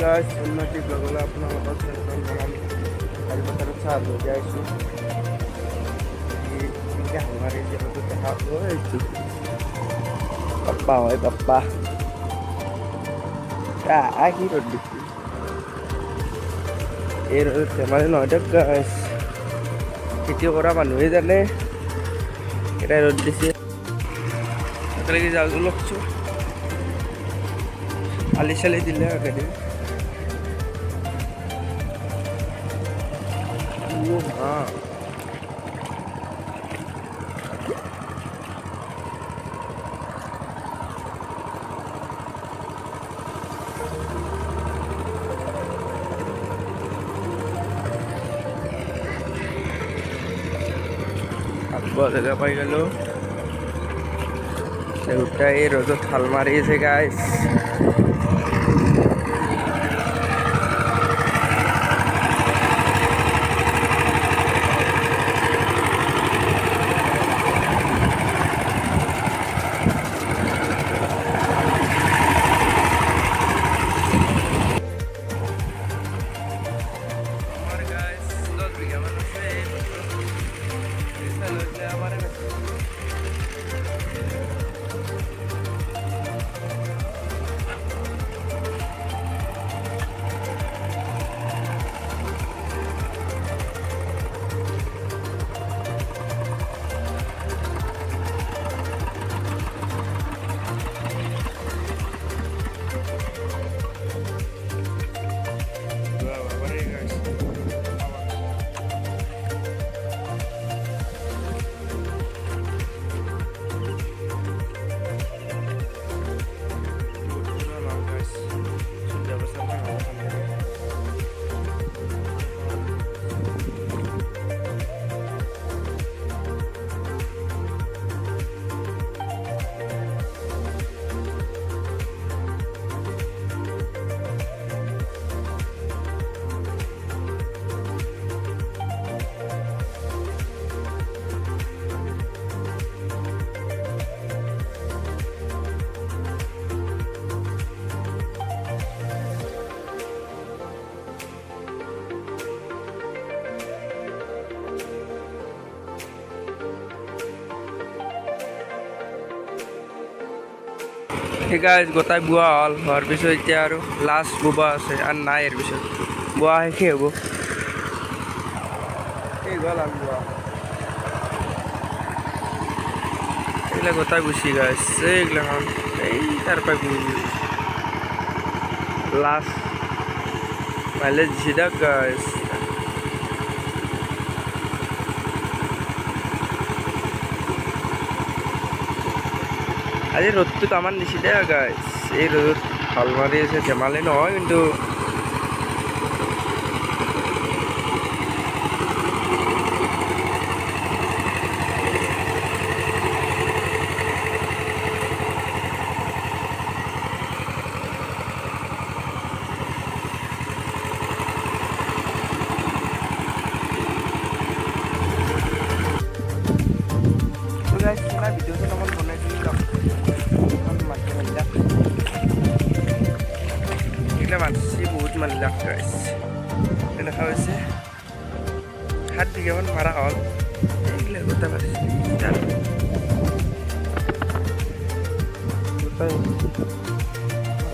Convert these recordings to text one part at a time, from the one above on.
গাইছ উন্নতি ব্লগলৈ আপোনালোকক স্বাগতম জনাম। আজি পথাৰত চাহ লৈ আহিছোঁ। এনেকৈ হাঙাৰি যিহেতু দেখা গৈছোঁ। পাপ্পা হয় পাপ্পা কি ৰ'দ দিছে এই ৰ'দত ধেমালি নহয় দিয়ক গাইছ। খেতি কৰা মানুহে জানে কেইটা ৰ'দ দিছে। একেলগে যাওঁ লগছোঁ আলি চালি দিলে একেদিন জেগা পাই গেলোঁ। দেউতাই এই ৰ'দত হাল মাৰি আছে গাইছ। ঠিক আছে গোটাই বোৱা হ'ল। হোৱাৰ পিছত এতিয়া আৰু লাষ্ট বোবা আছে আৰু নাই। ইয়াৰ পিছত বোৱা শেষেই হ'ব। এই গ'ল আৰু বোৱা এইগিলা গোটাই গুচি গাইছে। এইগিলাখন এই তাৰ পৰা লাষ্ট মাইলেজ দিছে দিয়ক গাইছ। আজি ৰ'দটো তামান দিছে দে গাইছ। এই ৰ'দত হাল মাৰি আছে ধেমালি নহয় কিন্তু। ভিডিঅ'টো অকণমান বনাই দিলোঁ এইগিলা মানছি বহুত মানিলাক গাইছ। এনেকুৱা হৈছে 7 বিঘামান মাৰা হ'ল। এইগিলা গোটাই মাৰিছে গোটাই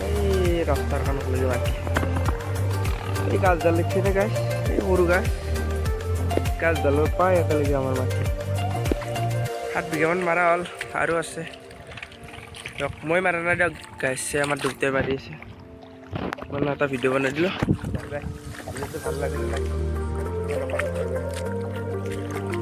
এই ৰাস্তাৰ কাণত লাগি মাতি এই গাছডাল লিখছে নে গাছ। এই সৰু গাছ গাছডালৰ পাই একেলগে আমাৰ মাটি 7 বিঘামান মাৰা হ'ল আৰু আছে দিয়ক। মই মাৰা নাই দিয়ক গাইছে আমাৰ দেউতাই মাৰি আছে। মই এটা ভিডিঅ' বনাই দিলোঁ। ভাল লাগিল।